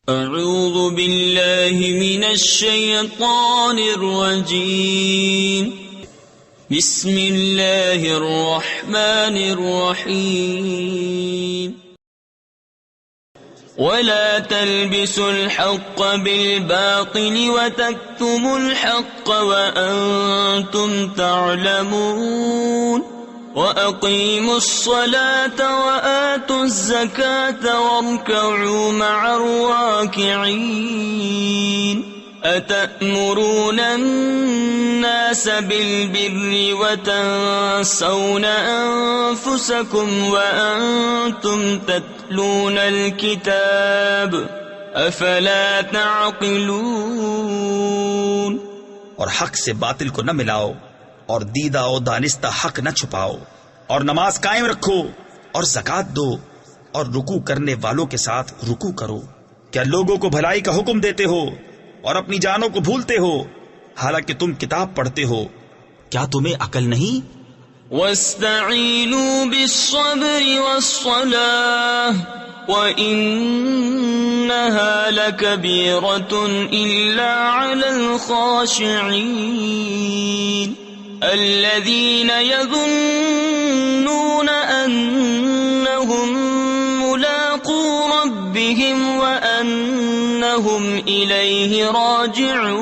اعوذ باللہ من الشیطان الرجیم بسم اللہ الرحمن الرحیم ولا تلبسوا الحق بالباطل وتكتموا الحق وأنتم تعلمون وَأَقِيمُوا الصَّلَاةَ وَآتُوا الزَّكَاةَ وَارْكَعُوا مَعَ الرَّاكِعِينَ أَتَأْمُرُونَ النَّاسَ بِالْبِرِّ وَتَنسَوْنَ أَنفُسَكُمْ وَأَنتُمْ تَتْلُونَ الْكِتَابَ أَفَلَا تَعْقِلُونَ۔ اور حق سے باطل کو نہ ملاؤ، اور دیدہ و دانستہ حق نہ چھپاؤ، اور نماز قائم رکھو اور زکوٰۃ دو، اور رکوع کرنے والوں کے ساتھ رکوع کرو۔ کیا لوگوں کو بھلائی کا حکم دیتے ہو اور اپنی جانوں کو بھولتے ہو، حالانکہ تم کتاب پڑھتے ہو؟ کیا تمہیں عقل نہیں؟ وَاسْتَعِينُوا بِالصَّبْرِ وَالصَّلَاةِ وَإِنَّهَا لَكَبِيرَةٌ إِلَّا عَلَى الْخَاشِعِينَ الذين يظنون أنهم ملاقو ربهم وأنهم إليه راجعون۔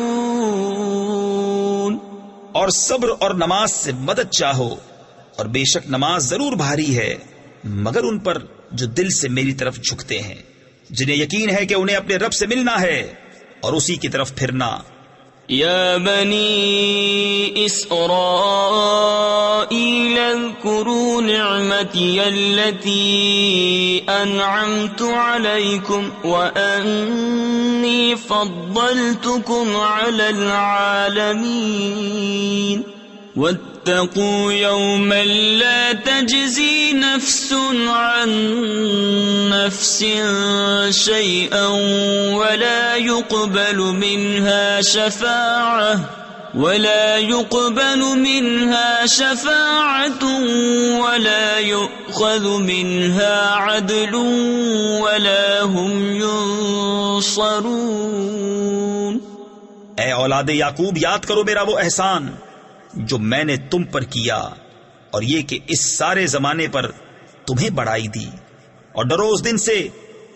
اور صبر اور نماز سے مدد چاہو، اور بے شک نماز ضرور بھاری ہے مگر ان پر جو دل سے میری طرف جھکتے ہیں، جنہیں یقین ہے کہ انہیں اپنے رب سے ملنا ہے اور اسی کی طرف پھرنا۔ یا بنی اسرائیل اذکروا نعمتی التي انعمت علیکم وانی فضلتکم علی العالمین واتقوا يوما لا تجزي نفس عن نفس شيئا ولا يقبل منها شفاعة ولا يؤخذ منها عدل ولا هم ينصرون۔ اے اولاد یعقوب، یاد کرو میرا وہ احسان جو میں نے تم پر کیا، اور یہ کہ اس سارے زمانے پر تمہیں بڑائی دی، اور ڈرو اس دن سے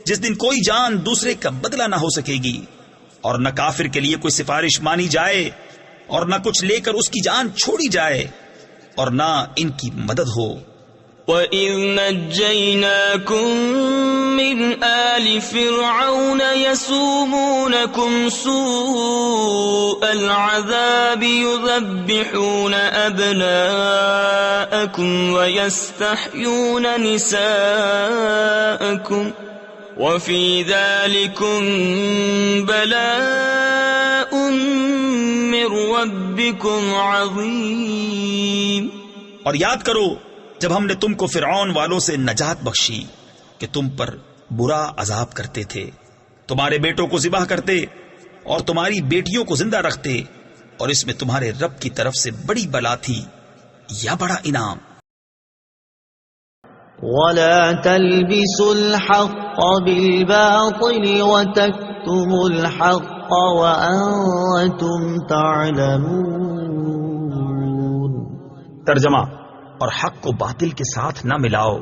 جس دن کوئی جان دوسرے کا بدلہ نہ ہو سکے گی، اور نہ کافر کے لیے کوئی سفارش مانی جائے، اور نہ کچھ لے کر اس کی جان چھوڑی جائے، اور نہ ان کی مدد ہو۔ وَإِذْ نَجَّيْنَاكُمْ مِنْ آلِ فِرْعَوْنَ يَسُومُونَكُمْ سُوءَ الْعَذَابِ يُذَبِّحُونَ أَبْنَاءَكُمْ وَيَسْتَحْيُونَ نِسَاءَكُمْ وَفِي ذَلِكُمْ بَلَاءٌ مِّن رَّبِّكُمْ عَظِيمٌ۔ اور یاد کرو جب ہم نے تم کو فرعون والوں سے نجات بخشی کہ تم پر برا عذاب کرتے تھے، تمہارے بیٹوں کو ذبح کرتے اور تمہاری بیٹیوں کو زندہ رکھتے، اور اس میں تمہارے رب کی طرف سے بڑی بلا تھی یا بڑا انعام۔ وَلَا تَلْبِسُوا الْحَقَّ بِالْبَاطِلِ وَتَكْتُمُوا الْحَقَّ وَأَنْتُمْ تَعْلَمُونَ۔ ترجمہ: اور حق کو باطل کے ساتھ نہ ملاؤ،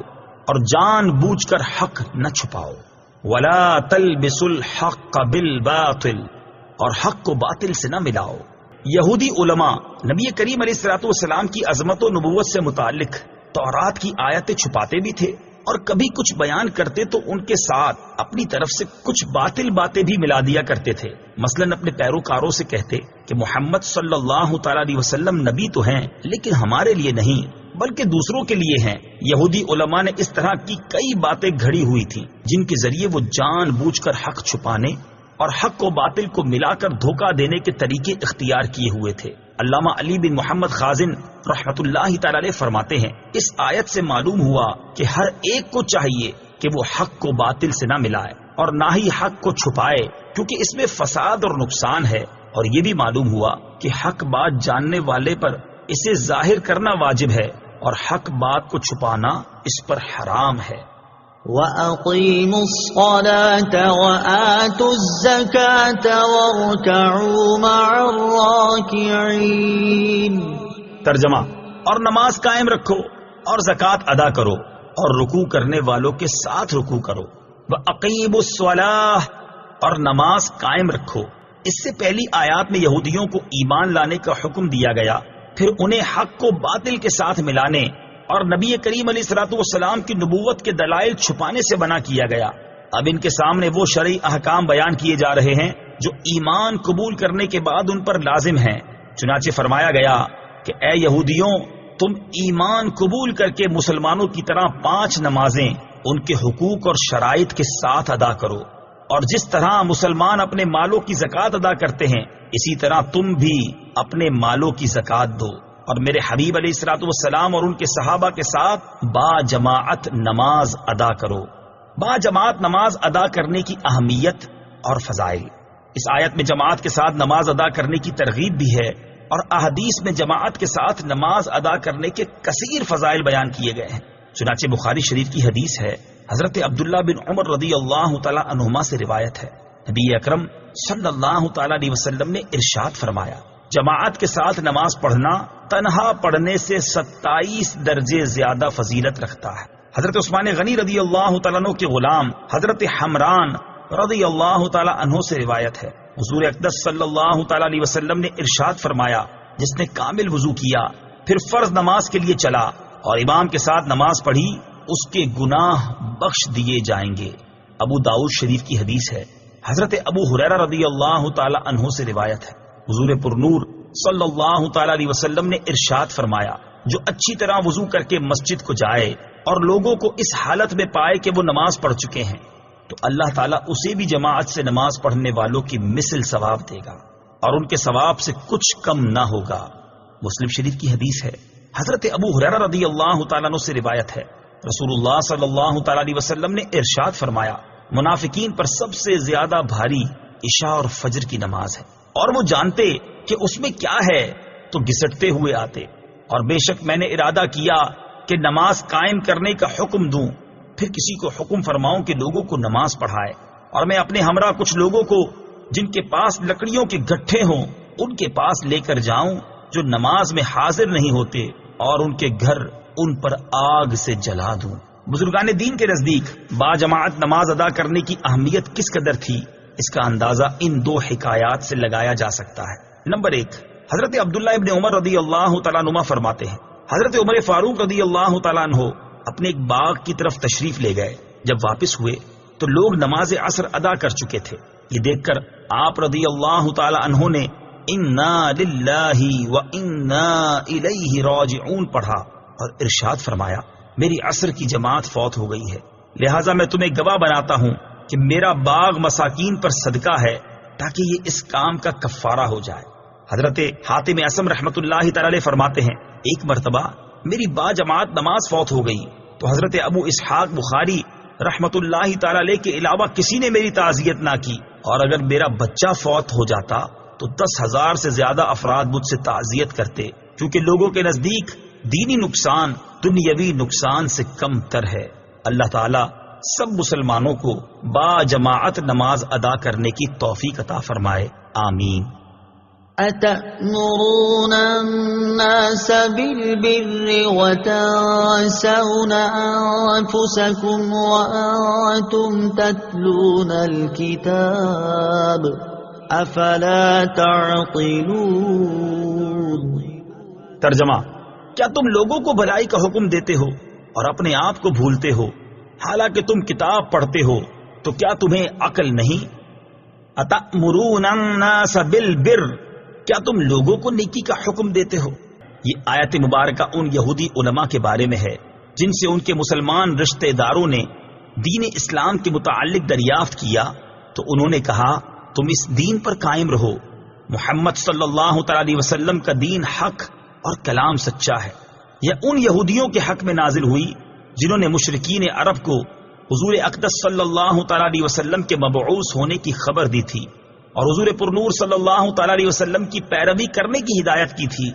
اور جان بوجھ کر حق نہ چھپاؤ۔ ولا تلبسوا الحق بالباطل، اور حق کو باطل سے نہ ملاؤ۔ یہودی علماء نبی کریم علیہ الصلوۃ والسلام کی عظمت و نبوت سے متعلق تورات کی آیتیں چھپاتے بھی تھے، اور کبھی کچھ بیان کرتے تو ان کے ساتھ اپنی طرف سے کچھ باطل باتیں بھی ملا دیا کرتے تھے۔ مثلا اپنے پیروکاروں سے کہتے کہ محمد صلی اللہ تعالی علیہ وسلم نبی تو ہیں لیکن ہمارے لیے نہیں بلکہ دوسروں کے لیے ہیں۔ یہودی علماء نے اس طرح کی کئی باتیں گھڑی ہوئی تھیں جن کے ذریعے وہ جان بوجھ کر حق چھپانے اور حق و باطل کو ملا کر دھوکہ دینے کے طریقے اختیار کیے ہوئے تھے۔ علامہ علی بن محمد خازن رحمۃ اللہ تعالی علیہ فرماتے ہیں، اس آیت سے معلوم ہوا کہ ہر ایک کو چاہیے کہ وہ حق کو باطل سے نہ ملائے اور نہ ہی حق کو چھپائے، کیونکہ اس میں فساد اور نقصان ہے۔ اور یہ بھی معلوم ہوا کہ حق بات جاننے والے پر اسے ظاہر کرنا واجب ہے اور حق بات کو چھپانا اس پر حرام ہے۔ وَأَقِيمُوا الصَّلَاةَ وَآتُوا الزَّكَاةَ وَارْكَعُوا مَعَ الرَّاكِعِينَ۔ ترجمہ، اور نماز قائم رکھو اور زکوٰۃ ادا کرو اور رکوع کرنے والوں کے ساتھ رکوع کرو۔ وَأَقِیمُوا الصَّلَاةَ، اور نماز قائم رکھو۔ اس سے پہلی آیات میں یہودیوں کو ایمان لانے کا حکم دیا گیا، پھر انہیں حق کو باطل کے ساتھ ملانے اور نبی کریم علیہ الصلوۃ والسلام کی نبوت کے دلائل چھپانے سے منع کیا گیا۔ اب ان کے سامنے وہ شرعی احکام بیان کیے جا رہے ہیں جو ایمان قبول کرنے کے بعد ان پر لازم ہیں۔ چنانچہ فرمایا گیا کہ اے یہودیوں، تم ایمان قبول کر کے مسلمانوں کی طرح 5 نمازیں ان کے حقوق اور شرائط کے ساتھ ادا کرو، اور جس طرح مسلمان اپنے مالوں کی زکوٰۃ ادا کرتے ہیں اسی طرح تم بھی اپنے مالوں کی زکوٰۃ دو، اور میرے حبیب علیہ الصلوۃ والسلام اور ان کے صحابہ کے ساتھ با جماعت نماز ادا کرو۔ با جماعت نماز ادا کرنے کی اہمیت اور فضائل۔ اس آیت میں جماعت کے ساتھ نماز ادا کرنے کی ترغیب بھی ہے، اور احادیث میں جماعت کے ساتھ نماز ادا کرنے کے کثیر فضائل بیان کیے گئے ہیں۔ چنانچہ بخاری شریف کی حدیث ہے، حضرت عبداللہ بن عمر رضی اللہ تعالی عنہما سے روایت ہے، نبی اکرم صلی اللہ تعالی علیہ وسلم نے ارشاد فرمایا، جماعت کے ساتھ نماز پڑھنا تنہا پڑھنے سے 27 درجے زیادہ فضیلت رکھتا ہے۔ حضرت عثمان غنی رضی اللہ تعالیٰ عنہ کے غلام حضرت حمران رضی اللہ تعالیٰ عنہ سے روایت ہے، حضور اقدس صلی اللہ تعالیٰ علیہ وسلم نے ارشاد فرمایا، جس نے کامل وضو کیا پھر فرض نماز کے لیے چلا اور امام کے ساتھ نماز پڑھی، اس کے گناہ بخش دیے جائیں گے۔ ابو داؤد شریف کی حدیث ہے، حضرت ابو ہریرہ رضی اللہ تعالیٰ عنہ سے روایت ہے، حضور پرنور صلی اللہ تعالیٰ علیہ وسلم نے ارشاد فرمایا، جو اچھی طرح وضو کر کے مسجد کو جائے اور لوگوں کو اس حالت میں پائے کہ وہ نماز پڑھ چکے ہیں تو اللہ تعالیٰ اسے بھی جماعت سے نماز پڑھنے والوں کی مثل ثواب دے گا اور ان کے ثواب سے کچھ کم نہ ہوگا۔ مسلم شریف کی حدیث ہے، حضرت ابو ہریرہ رضی اللہ تعالیٰ عنہ سے روایت ہے، رسول اللہ صلی اللہ تعالیٰ علیہ وسلم نے ارشاد فرمایا، منافقین پر سب سے زیادہ بھاری عشاء اور فجر کی نماز ہے، اور وہ جانتے کہ اس میں کیا ہے تو گھسٹتے ہوئے آتے، اور بے شک میں نے ارادہ کیا کہ نماز قائم کرنے کا حکم دوں، پھر کسی کو حکم فرماؤں کہ لوگوں کو نماز پڑھائے، اور میں اپنے ہمراہ کچھ لوگوں کو جن کے پاس لکڑیوں کے گٹھے ہوں ان کے پاس لے کر جاؤں جو نماز میں حاضر نہیں ہوتے، اور ان کے گھر ان پر آگ سے جلا دوں۔ بزرگان دین کے نزدیک با جماعت نماز ادا کرنے کی اہمیت کس قدر تھی، اس کا اندازہ ان 2 حکایات سے لگایا جا سکتا ہے۔ نمبر 1، حضرت عبداللہ ابن عمر رضی اللہ تعالیٰ عنہ فرماتے ہیں، حضرت عمر فاروق رضی اللہ تعالیٰ عنہ اپنے ایک باغ کی طرف تشریف لے گئے، جب واپس ہوئے تو لوگ نماز عصر ادا کر چکے تھے۔ یہ دیکھ کر آپ رضی اللہ تعالیٰ عنہ نے انا للہ و انا الیہ راجعون پڑھا اور ارشاد فرمایا، میری عصر کی جماعت فوت ہو گئی ہے، لہٰذا میں تمہیں گواہ بناتا ہوں کہ میرا باغ مساکین پر صدقہ ہے تاکہ یہ اس کام کا کفارہ ہو جائے۔ حضرت حاتم اسم رحمت اللہ تعالی علیہ فرماتے ہیں، ایک مرتبہ میری با جماعت نماز فوت ہو گئی تو حضرت ابو اسحاق بخاری رحمت اللہ تعالی علیہ کے علاوہ کسی نے میری تعزیت نہ کی، اور اگر میرا بچہ فوت ہو جاتا تو 10,000 سے زیادہ افراد مجھ سے تعزیت کرتے، کیونکہ لوگوں کے نزدیک دینی نقصان دنیاوی نقصان سے کم تر ہے۔ اللہ تعالی سب مسلمانوں کو با جماعت نماز ادا کرنے کی توفیق عطا فرمائے، آمین۔ أَتَأْمُرُونَ النَّاسَ بِالْبِرِّ وَتَنْسَوْنَ أَنفُسَكُمْ وَأَنْتُمْ تَتْلُونَ الْكِتَابَ أَفَلَا تَعْقِلُونَ۔ ترجمہ، کیا تم لوگوں کو بھلائی کا حکم دیتے ہو اور اپنے آپ کو بھولتے ہو، حالانکہ تم کتاب پڑھتے ہو، تو کیا تمہیں عقل نہیں؟ أَتَأْمُرُونَ النَّاسَ بِالْبِرِّ، کیا تم لوگوں کو نیکی کا حکم دیتے ہو؟ یہ آیت مبارکہ ان یہودی علماء کے بارے میں ہے جن سے ان کے مسلمان رشتہ داروں نے دین اسلام کے متعلق دریافت کیا تو انہوں نے کہا، تم اس دین پر قائم رہو، محمد صلی اللہ تعالی علیہ وسلم کا دین حق اور کلام سچا ہے۔ یہ ان یہودیوں کے حق میں نازل ہوئی جنہوں نے مشرکین عرب کو حضور اقدس صلی اللہ تعالی علیہ وسلم کے مبعوث ہونے کی خبر دی تھی اور حضور پرنور صلی اللہ تعالی علیہ وسلم کی پیروی کرنے کی ہدایت کی تھی۔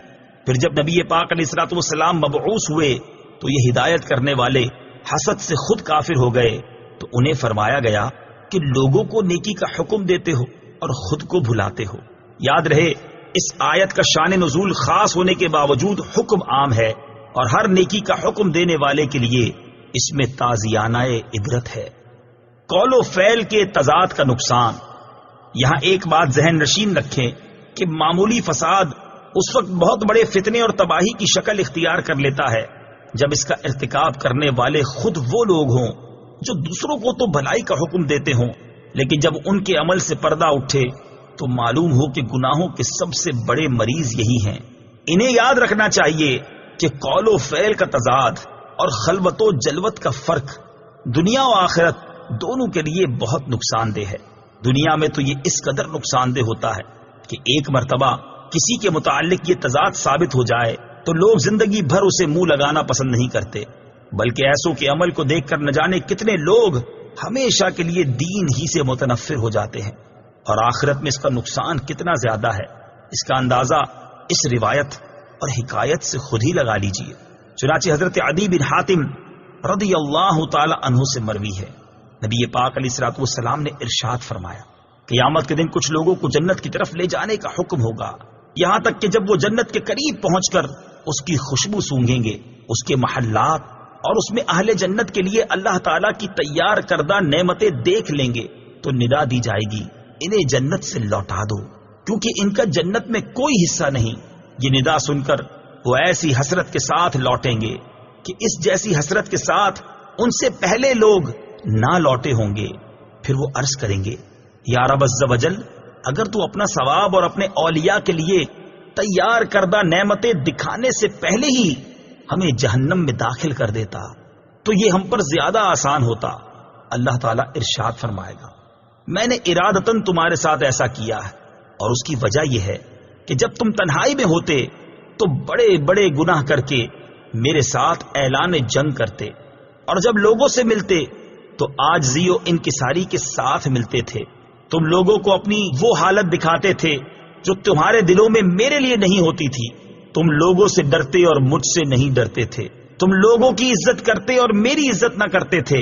پھر جب نبی پاک علیہ الصلوۃ والسلام مبعوث ہوئے تو یہ ہدایت کرنے والے حسد سے خود کافر ہو گئے تو انہیں فرمایا گیا کہ لوگوں کو نیکی کا حکم دیتے ہو اور خود کو بھلاتے ہو۔ یاد رہے اس آیت کا شان نزول خاص ہونے کے باوجود حکم عام ہے، اور ہر نیکی کا حکم دینے والے کے لیے اس میں تعزیانہ عبرت ہے۔ قول و فعل کے تضاد کا نقصان۔ یہاں ایک بات ذہن نشین رکھیں کہ معمولی فساد اس وقت بہت بڑے فتنے اور تباہی کی شکل اختیار کر لیتا ہے جب اس کا ارتکاب کرنے والے خود وہ لوگ ہوں جو دوسروں کو تو بھلائی کا حکم دیتے ہوں، لیکن جب ان کے عمل سے پردہ اٹھے تو معلوم ہو کہ گناہوں کے سب سے بڑے مریض یہی ہیں۔ انہیں یاد رکھنا چاہیے کہ قول و فعل کا تضاد اور خلوت و جلوت کا فرق دنیا و آخرت دونوں کے لیے بہت نقصان دہ ہے۔ دنیا میں تو یہ اس قدر نقصان دہ ہوتا ہے کہ ایک مرتبہ کسی کے متعلق یہ تضاد ثابت ہو جائے تو لوگ زندگی بھر اسے منہ لگانا پسند نہیں کرتے، بلکہ ایسوں کے عمل کو دیکھ کر نہ جانے کتنے لوگ ہمیشہ کے لیے دین ہی سے متنفر ہو جاتے ہیں، اور آخرت میں اس کا نقصان کتنا زیادہ ہے اس کا اندازہ اس روایت اور حکایت سے خود ہی لگا لیجئے۔ چنانچہ حضرت عدی بن حاتم رضی اللہ تعالی عنہ سے مروی ہے، نبی پاک علیہ الصلوۃ والسلام نے ارشاد فرمایا، قیامت کے دن کچھ لوگوں کو جنت کی طرف لے جانے کا حکم ہوگا، یہاں تک کہ جب وہ جنت کے قریب پہنچ کر اس کی خوشبو سونگیں گے، اس کے محلات اور اس میں اہل جنت کے لیے اللہ تعالیٰ کی تیار کردہ نعمتیں دیکھ لیں گے تو ندا دی جائے گی، انہیں جنت سے لوٹا دو کیونکہ ان کا جنت میں کوئی حصہ نہیں۔ یہ ندا سن کر وہ ایسی حسرت کے ساتھ لوٹیں گے کہ اس جیسی حسرت کے ساتھ ان سے پہلے لوگ نہ لوٹے ہوں گے۔ پھر وہ عرض کریں گے، یا رب عز و جل، اگر تو اپنا ثواب اور اپنے اولیاء کے لیے تیار کردہ نعمتیں دکھانے سے پہلے ہی ہمیں جہنم میں داخل کر دیتا تو یہ ہم پر زیادہ آسان ہوتا۔ اللہ تعالیٰ ارشاد فرمائے گا، میں نے ارادتاً تمہارے ساتھ ایسا کیا ہے، اور اس کی وجہ یہ ہے کہ جب تم تنہائی میں ہوتے تو بڑے بڑے گناہ کر کے میرے ساتھ اعلان جنگ کرتے، اور جب لوگوں سے ملتے تو عاجزی و انکساری کے ساتھ ملتے تھے۔ تم لوگوں کو اپنی وہ حالت دکھاتے تھے جو تمہارے دلوں میں میرے لیے نہیں ہوتی تھی۔ تم لوگوں سے ڈرتے اور مجھ سے نہیں ڈرتے تھے۔ تم لوگوں کی عزت کرتے اور میری عزت نہ کرتے تھے۔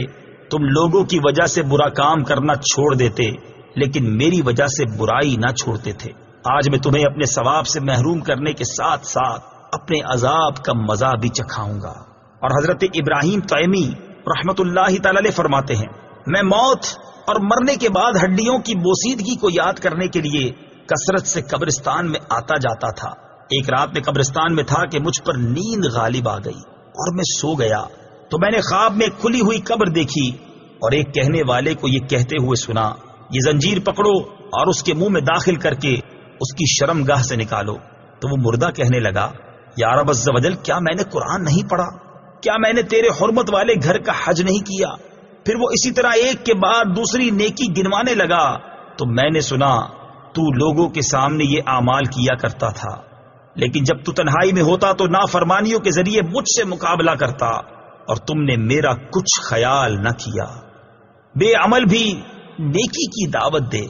تم لوگوں کی وجہ سے برا کام کرنا چھوڑ دیتے لیکن میری وجہ سے برائی نہ چھوڑتے تھے۔ آج میں تمہیں اپنے ثواب سے محروم کرنے کے ساتھ ساتھ اپنے عذاب کا مزہ بھی چکھاؤں گا۔ اور حضرت ابراہیم تیمی رحمت اللہ تعالی علیہ فرماتے ہیں، میں موت اور مرنے کے بعد ہڈیوں کی بوسیدگی کو یاد کرنے کے لیے کثرت سے قبرستان میں آتا جاتا تھا۔ ایک رات میں قبرستان میں تھا کہ مجھ پر نیند غالب آ گئی اور میں سو گیا تو میں نے خواب میں کھلی ہوئی قبر دیکھی اور ایک کہنے والے کو یہ کہتے ہوئے سنا، یہ زنجیر پکڑو اور اس کے منہ میں داخل کر کے اس کی شرمگاہ سے نکالو۔ تو وہ مردہ کہنے لگا، یا رب عز و جل، کیا میں نے قرآن نہیں پڑھا؟ کیا میں نے تیرے حرمت والے گھر کا حج نہیں کیا؟ پھر وہ اسی طرح ایک کے بعد دوسری نیکی گنوانے لگا تو میں نے سنا تو لوگوں کے سامنے یہ اعمال کیا کرتا تھا، لیکن جب تو تنہائی میں ہوتا تو نافرمانیوں کے ذریعے مجھ سے مقابلہ کرتا اور تم نے میرا کچھ خیال نہ کیا۔ بے عمل بھی نیکی کی دعوت دے۔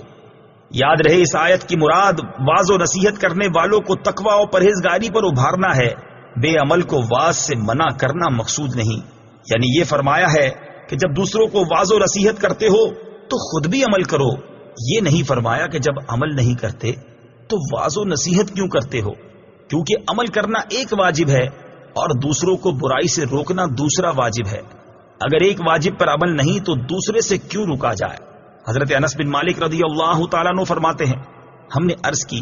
یاد رہے اس آیت کی مراد واعظ و نصیحت کرنے والوں کو تقوی و پرہیزگاری پر ابھارنا ہے، بے عمل کو واعظ سے منع کرنا مقصود نہیں۔ یعنی یہ فرمایا ہے کہ جب دوسروں کو واعظ و نصیحت کرتے ہو تو خود بھی عمل کرو، یہ نہیں فرمایا کہ جب عمل نہیں کرتے تو واعظ و نصیحت کیوں کرتے ہو، کیونکہ عمل کرنا ایک واجب ہے اور دوسروں کو برائی سے روکنا دوسرا واجب ہے۔ اگر ایک واجب پر عمل نہیں تو دوسرے سے کیوں روکا جائے؟ حضرت انس بن مالک رضی اللہ تعالیٰ عنہ فرماتے ہیں، ہم نے عرض کی،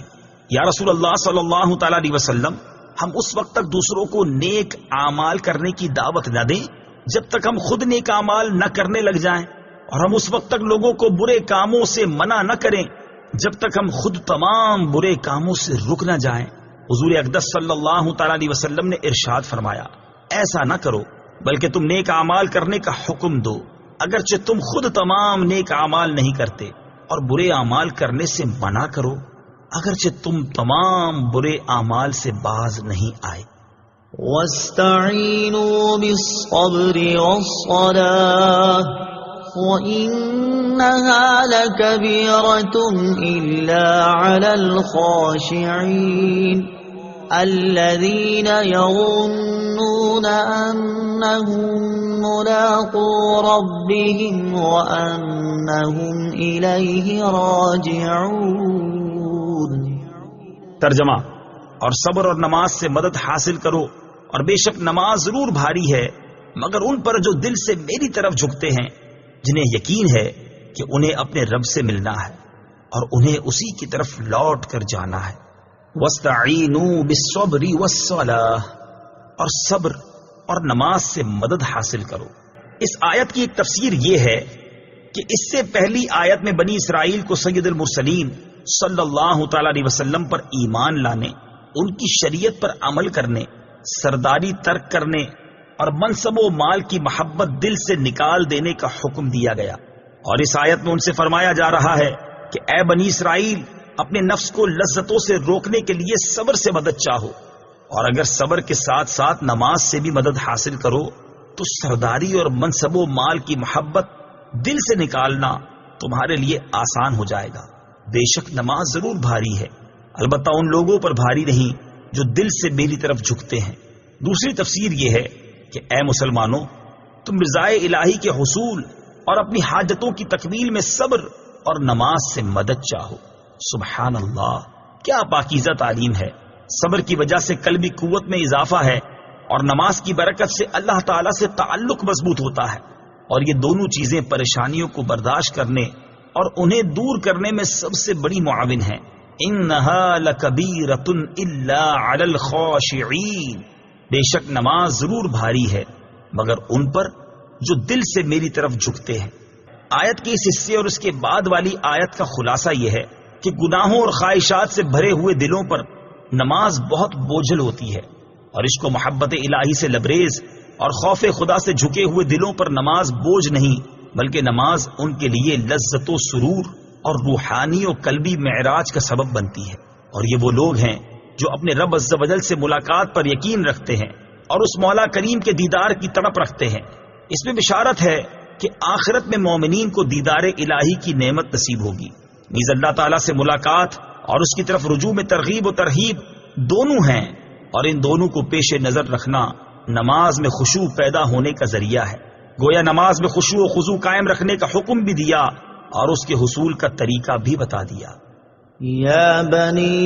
یا رسول اللہ صلی اللہ تعالیٰ علیہ وسلم، ہم اس وقت تک دوسروں کو نیک اعمال کرنے کی دعوت نہ دیں جب تک ہم خود نیک اعمال نہ کرنے لگ جائیں، اور ہم اس وقت تک لوگوں کو برے کاموں سے منع نہ کریں جب تک ہم خود تمام برے کاموں سے رک نہ جائیں۔ حضور اقدس صلی اللہ تعالیٰ علیہ وسلم نے ارشاد فرمایا، ایسا نہ کرو بلکہ تم نیک اعمال کرنے کا حکم دو، اگرچہ تم خود تمام نیک اعمال نہیں کرتے، اور برے اعمال کرنے سے منع کرو اگرچہ تم تمام برے اعمال سے باز نہیں آئے۔ وَاسْتَعِينُوا بِالصَّبْرِ وَالصَّلَاةِ وَإِنَّهَا لَكَبِيرَةٌ إِلَّا عَلَى الْخَاشِعِينَ الَّذِينَ يَظُنُّونَ يحسبون أنهم ملاقو ربهم وأنهم إليه راجعون۔ ترجمہ، اور صبر اور نماز سے مدد حاصل کرو، اور بے شک نماز ضرور بھاری ہے مگر ان پر جو دل سے میری طرف جھکتے ہیں، جنہیں یقین ہے کہ انہیں اپنے رب سے ملنا ہے اور انہیں اسی کی طرف لوٹ کر جانا ہے۔ وَاسْتَعِینُوا بِالصَّبْرِ وَالصَّلَاةِ، اور صبر اور نماز سے مدد حاصل کرو۔ اس آیت کی ایک تفسیر یہ ہے کہ اس سے پہلی آیت میں بنی اسرائیل کو سید المرسلین صلی اللہ تعالی علیہ وسلم پر ایمان لانے، ان کی شریعت پر عمل کرنے، سرداری ترک کرنے اور منصب و مال کی محبت دل سے نکال دینے کا حکم دیا گیا، اور اس آیت میں ان سے فرمایا جا رہا ہے کہ اے بنی اسرائیل، اپنے نفس کو لذتوں سے روکنے کے لیے صبر سے مدد چاہو، اور اگر صبر کے ساتھ ساتھ نماز سے بھی مدد حاصل کرو تو سرداری اور منصب و مال کی محبت دل سے نکالنا تمہارے لیے آسان ہو جائے گا۔ بے شک نماز ضرور بھاری ہے، البتہ ان لوگوں پر بھاری نہیں جو دل سے میری طرف جھکتے ہیں۔ دوسری تفسیر یہ ہے کہ اے مسلمانوں، تم رضائے الہی کے حصول اور اپنی حاجتوں کی تکمیل میں صبر اور نماز سے مدد چاہو۔ سبحان اللہ، کیا پاکیزہ تعلیم ہے! صبر کی وجہ سے قلبی قوت میں اضافہ ہے، اور نماز کی برکت سے اللہ تعالیٰ سے تعلق مضبوط ہوتا ہے، اور یہ دونوں چیزیں پریشانیوں کو برداشت کرنے اور انہیں دور کرنے میں سب سے بڑی معاون ہیں۔ انہا لکبیرۃ الا علی الخاشعین، بے شک نماز ضرور بھاری ہے مگر ان پر جو دل سے میری طرف جھکتے ہیں۔ آیت کے اس حصے اور اس کے بعد والی آیت کا خلاصہ یہ ہے کہ گناہوں اور خواہشات سے بھرے ہوئے دلوں پر نماز بہت بوجھل ہوتی ہے، اور عشق و محبت الہی سے لبریز اور خوف خدا سے جھکے ہوئے دلوں پر نماز بوجھ نہیں بلکہ نماز ان کے لیے لذت و سرور اور روحانی و قلبی معراج کا سبب بنتی ہے۔ اور یہ وہ لوگ ہیں جو اپنے رب عز و جل سے ملاقات پر یقین رکھتے ہیں اور اس مولا کریم کے دیدار کی تڑپ رکھتے ہیں۔ اس میں بشارت ہے کہ آخرت میں مومنین کو دیدار الہی کی نعمت نصیب ہوگی، نیز اللہ تعالیٰ سے ملاقات اور اس کی طرف رجوع میں ترغیب و ترہیب دونوں ہیں، اور ان دونوں کو پیش نظر رکھنا نماز میں خشوع پیدا ہونے کا ذریعہ ہے۔ گویا نماز میں خشوع و خضوع قائم رکھنے کا حکم بھی دیا اور اس کے حصول کا طریقہ بھی بتا دیا۔ یا بنی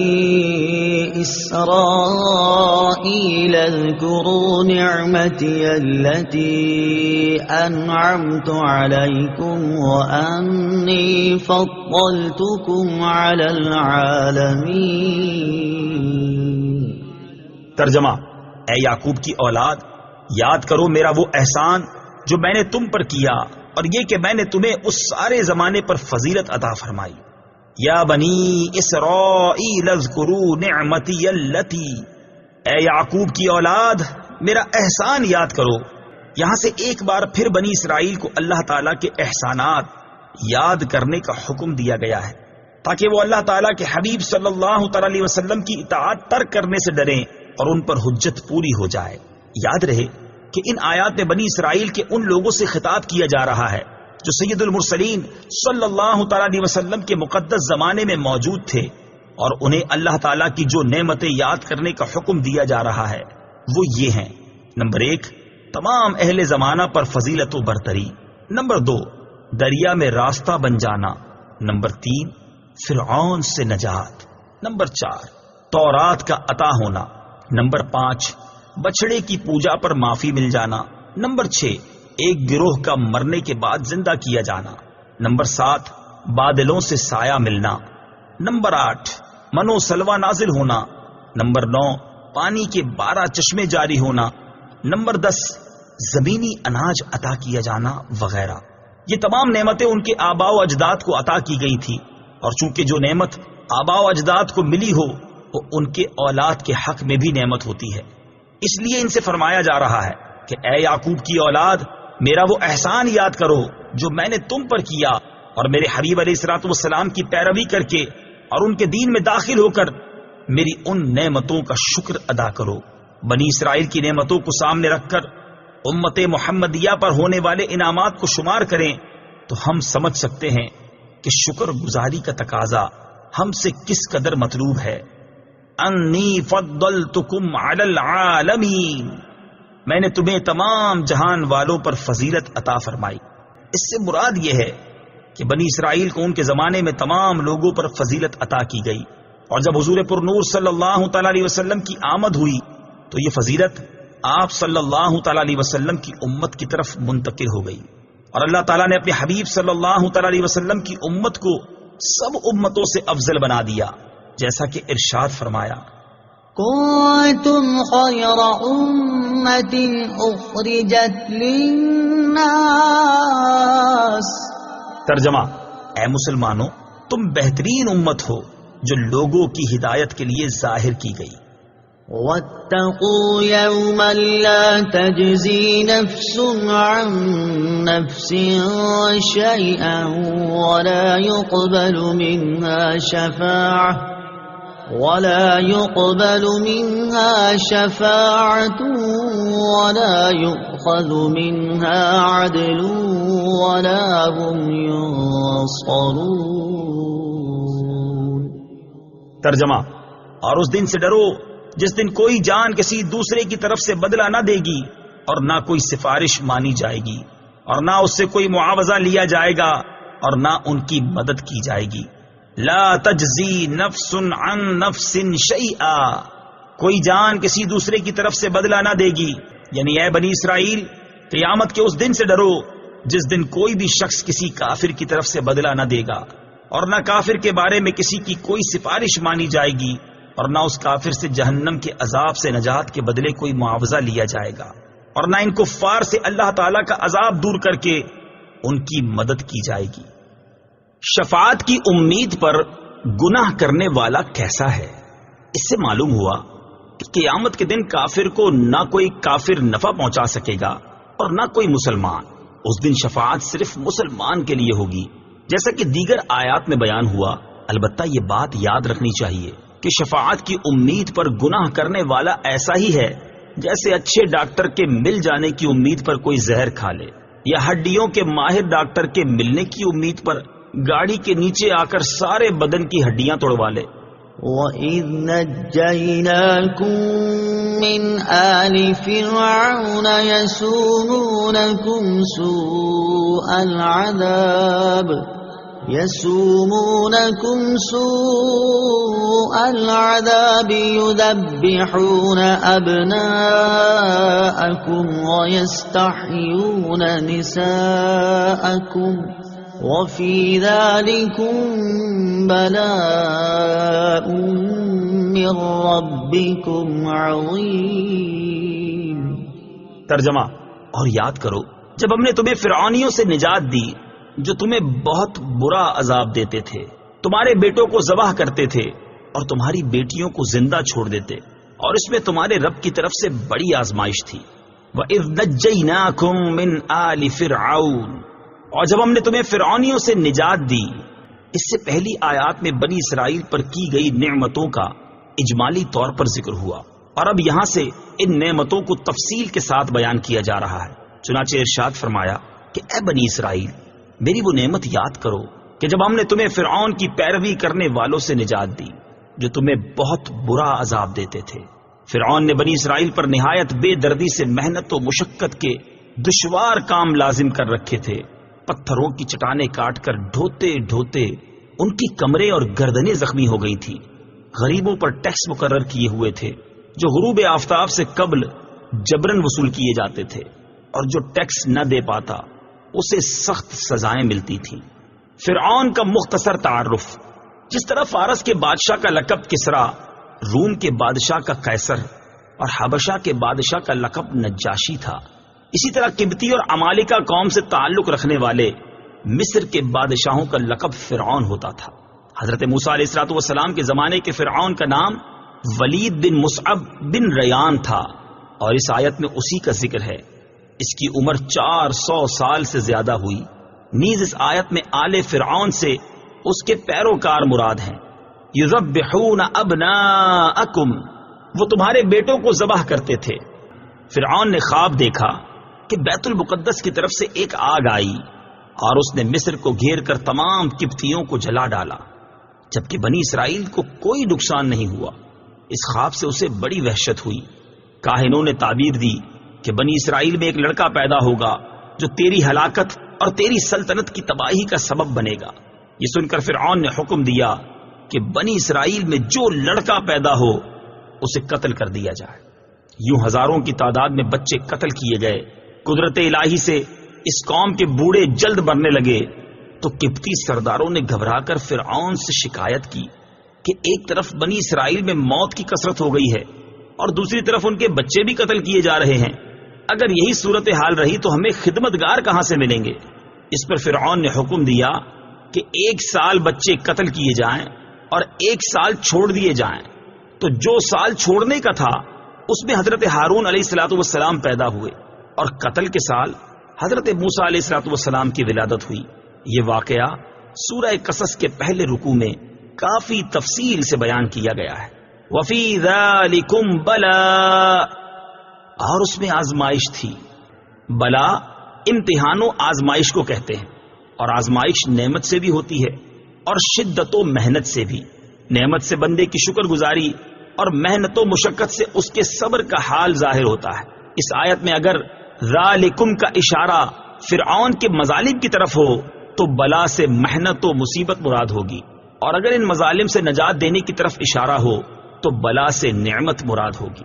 اسرائیل اذکروا نعمتی التي انعمت علیکم وانی فضلتکم علی العالمین۔ ترجمہ، اے یعقوب کی اولاد، یاد کرو میرا وہ احسان جو میں نے تم پر کیا، اور یہ کہ میں نے تمہیں اس سارے زمانے پر فضیلت عطا فرمائی۔ یا بنی اسرائیل اذکروا نعمتی التی، اے یعقوب کی اولاد میرا احسان یاد کرو۔ یہاں سے ایک بار پھر بنی اسرائیل کو اللہ تعالیٰ کے احسانات یاد کرنے کا حکم دیا گیا ہے تاکہ وہ اللہ تعالیٰ کے حبیب صلی اللہ تعالی علیہ وسلم کی اطاعت ترک کرنے سے ڈریں اور ان پر حجت پوری ہو جائے۔ یاد رہے کہ ان آیات میں بنی اسرائیل کے ان لوگوں سے خطاب کیا جا رہا ہے جو سید المرسلین صلی اللہ تعالی علیہ وسلم کے مقدس زمانے میں موجود تھے، اور انہیں اللہ تعالیٰ کی جو نعمتیں یاد کرنے کا حکم دیا جا رہا ہے وہ یہ ہیں: نمبر 1، تمام اہل زمانہ پر فضیلت و برتری۔ نمبر 2، دریا میں راستہ بن جانا۔ نمبر 3، فرعون سے نجات۔ نمبر 4، تورات کا عطا ہونا۔ نمبر 5، بچڑے کی پوجا پر معافی مل جانا۔ نمبر 6، ایک گروہ کا مرنے کے بعد زندہ کیا جانا۔ نمبر 7، بادلوں سے سایہ ملنا۔ نمبر 8، من و سلوہ نازل ہونا۔ نمبر 9، پانی کے 12 چشمے جاری ہونا۔ نمبر 10، زمینی اناج عطا کیا جانا وغیرہ۔ یہ تمام نعمتیں ان کے آباء و اجداد کو عطا کی گئی تھی، اور چونکہ جو نعمت آباء و اجداد کو ملی ہو وہ ان کے اولاد کے حق میں بھی نعمت ہوتی ہے۔ اس لیے ان سے فرمایا جا رہا ہے کہ اے یعقوب کی اولاد، میرا وہ احسان یاد کرو جو میں نے تم پر کیا، اور میرے حبیب علیہ الصلوۃ والسلام کی پیروی کر کے اور ان کے دین میں داخل ہو کر میری ان نعمتوں کا شکر ادا کرو۔ بنی اسرائیل کی نعمتوں کو سامنے رکھ کر امت محمدیہ پر ہونے والے انعامات کو شمار کریں تو ہم سمجھ سکتے ہیں کہ شکر گزاری کا تقاضا ہم سے کس قدر مطلوب ہے۔ انی فضلتکم علی العالمین، میں نے تمہیں تمام جہان والوں پر فضیلت عطا فرمائی۔ اس سے مراد یہ ہے کہ بنی اسرائیل کو ان کے زمانے میں تمام لوگوں پر فضیلت عطا کی گئی، اور جب حضور پر نور صلی اللہ تعالی علیہ وسلم کی آمد ہوئی تو یہ فضیلت آپ صلی اللہ تعالی علیہ وسلم کی امت کی طرف منتقل ہو گئی، اور اللہ تعالیٰ نے اپنے حبیب صلی اللہ تعالی علیہ وسلم کی امت کو سب امتوں سے افضل بنا دیا، جیسا کہ ارشاد فرمایا، كنتم خير أمة أخرجت للناس۔ ترجمہ، اے مسلمانوں، تم بہترین امت ہو جو لوگوں کی ہدایت کے لیے ظاہر کی گئی۔ واتقوا يوما لا تجزي نفس عن نفس شيئا ولا يقبل منها شفاعة ولا يؤخذ منها عدل ولا هم ينصرون۔ ترجمہ، اور اس دن سے ڈرو جس دن کوئی جان کسی دوسرے کی طرف سے بدلہ نہ دے گی، اور نہ کوئی سفارش مانی جائے گی، اور نہ اس سے کوئی معاوضہ لیا جائے گا، اور نہ ان کی مدد کی جائے گی۔ لا تجزی نفس عن نفس شیئا، کوئی جان کسی دوسرے کی طرف سے بدلہ نہ دے گی، یعنی اے بنی اسرائیل، قیامت کے اس دن سے ڈرو جس دن کوئی بھی شخص کسی کافر کی طرف سے بدلہ نہ دے گا، اور نہ کافر کے بارے میں کسی کی کوئی سفارش مانی جائے گی، اور نہ اس کافر سے جہنم کے عذاب سے نجات کے بدلے کوئی معاوضہ لیا جائے گا، اور نہ ان کفار سے اللہ تعالیٰ کا عذاب دور کر کے ان کی مدد کی جائے گی۔ شفاعت کی امید پر گناہ کرنے والا کیسا ہے؟ اس سے معلوم ہوا کہ قیامت کے دن کافر کو نہ کوئی کافر نفع پہنچا سکے گا اور نہ کوئی مسلمان۔ اس دن شفاعت صرف مسلمان کے لیے ہوگی، جیسا کہ دیگر آیات میں بیان ہوا۔ البتہ یہ بات یاد رکھنی چاہیے کہ شفاعت کی امید پر گناہ کرنے والا ایسا ہی ہے جیسے اچھے ڈاکٹر کے مل جانے کی امید پر کوئی زہر کھا لے، یا ہڈیوں کے ماہر ڈاکٹر کے ملنے کی امید پر گاڑی کے نیچے آ کر سارے بدن کی ہڈیاں توڑوا لے۔ وَإِذْ نَجَّيْنَاكُمْ مِنْ آلِ فِرْعَوْنَ يَسُومُونَكُمْ سُوءَ الْعَذَابِ يُذَبِّحُونَ أَبْنَاءَكُمْ وَيَسْتَحْيُونَ نِسَاءَكُمْ وَفِي ذَلِكُمْ بَلَاءٌ مِّن رَّبِّكُمْ عَظِيمٌ۔ ترجمہ، اور یاد کرو جب ہم نے تمہیں فرعونیوں سے نجات دی جو تمہیں بہت برا عذاب دیتے تھے، تمہارے بیٹوں کو ذبح کرتے تھے اور تمہاری بیٹیوں کو زندہ چھوڑ دیتے، اور اس میں تمہارے رب کی طرف سے بڑی آزمائش تھی۔ وَإِذْ نَجَّيْنَاكُمْ مِنْ آلِ فِرْعَوْنَ، اور جب ہم نے تمہیں فرعونیوں سے نجات دی۔ اس سے پہلی آیات میں بنی اسرائیل پر کی گئی نعمتوں کا اجمالی طور پر ذکر ہوا، اور اب یہاں سے ان نعمتوں کو تفصیل کے ساتھ بیان کیا جا رہا ہے۔ چنانچہ ارشاد فرمایا کہ اے بنی اسرائیل، میری وہ نعمت یاد کرو کہ جب ہم نے تمہیں فرعون کی پیروی کرنے والوں سے نجات دی جو تمہیں بہت برا عذاب دیتے تھے۔ فرعون نے بنی اسرائیل پر نہایت بے دردی سے محنت و مشقت کے دشوار کام لازم کر رکھے تھے۔ پتھروں کی چٹانیں کاٹ کر ڈھوتے ڈھوتے ان کی کمریں اور گردنیں زخمی ہو گئی تھی۔ غریبوں پر ٹیکس مقرر کیے ہوئے تھے جو غروب آفتاب سے قبل جبرن وصول کیے جاتے تھے، اور جو ٹیکس نہ دے پاتا اسے سخت سزائیں ملتی تھیں۔ فرعون کا مختصر تعارف۔ جس طرح فارس کے بادشاہ کا لقب کسرا، روم کے بادشاہ کا قیصر اور حبشہ کے بادشاہ کا لقب نجاشی تھا، اسی طرح قبطی اور عمالقہ قوم سے تعلق رکھنے والے مصر کے بادشاہوں کا لقب فرعون ہوتا تھا۔ حضرت موسیٰ علیہ السلام کے زمانے کے فرعون کا نام ولید بن مصعب بن ریان تھا، اور اس آیت میں اسی کا ذکر ہے۔ اس کی عمر 400 سال سے زیادہ ہوئی۔ نیز اس آیت میں آل فرعون سے اس کے پیروکار مراد ہیں۔ یذبحون ابناءکم، وہ تمہارے بیٹوں کو ذبح کرتے تھے۔ فرعون نے خواب دیکھا کہ بیت المقدس کی طرف سے ایک آگ آئی اور اس نے مصر کو گھیر کر تمام قبطیوں کو جلا ڈالا، جبکہ بنی اسرائیل کو کوئی نقصان نہیں ہوا۔ اس خواب سے اسے بڑی وحشت ہوئی۔ کاہنوں نے تعبیر دی کہ بنی اسرائیل میں ایک لڑکا پیدا ہوگا جو تیری ہلاکت اور تیری سلطنت کی تباہی کا سبب بنے گا۔ یہ سن کر فرعون نے حکم دیا کہ بنی اسرائیل میں جو لڑکا پیدا ہو اسے قتل کر دیا جائے۔ یوں ہزاروں کی تعداد میں بچے قتل کیے گئے۔ قدرت الہی سے اس قوم کے بوڑھے جلد مرنے لگے تو قبطی سرداروں نے گھبرا کر فرعون سے شکایت کی کہ ایک طرف بنی اسرائیل میں موت کی کثرت ہو گئی ہے اور دوسری طرف ان کے بچے بھی قتل کیے جا رہے ہیں، اگر یہی صورتحال رہی تو ہمیں خدمتگار کہاں سے ملیں گے؟ اس پر فرعون نے حکم دیا کہ 1 سال بچے قتل کیے جائیں اور 1 سال چھوڑ دیے جائیں۔ تو جو سال چھوڑنے کا تھا اس میں حضرت ہارون علیہ الصلوۃ والسلام پیدا ہوئے اور قتل کے سال حضرت موسیٰ علیہ الصلوۃ والسلام کی ولادت ہوئی۔ یہ واقعہ سورہ قصص کے پہلے رکوع میں کافی تفصیل سے بیان کیا گیا ہے۔ وفی ذالکم بلاء، اور اس میں آزمائش تھی۔ بلا امتحان و آزمائش کو کہتے ہیں، اور آزمائش نعمت سے بھی ہوتی ہے اور شدت و محنت سے بھی۔ نعمت سے بندے کی شکر گزاری اور محنت و مشقت سے اس کے صبر کا حال ظاہر ہوتا ہے۔ اس آیت میں اگر ذالکم کا اشارہ فرعون کے مظالم کی طرف ہو تو بلا سے محنت و مصیبت مراد ہوگی، اور اگر ان مظالم سے نجات دینے کی طرف اشارہ ہو تو بلا سے نعمت مراد ہوگی۔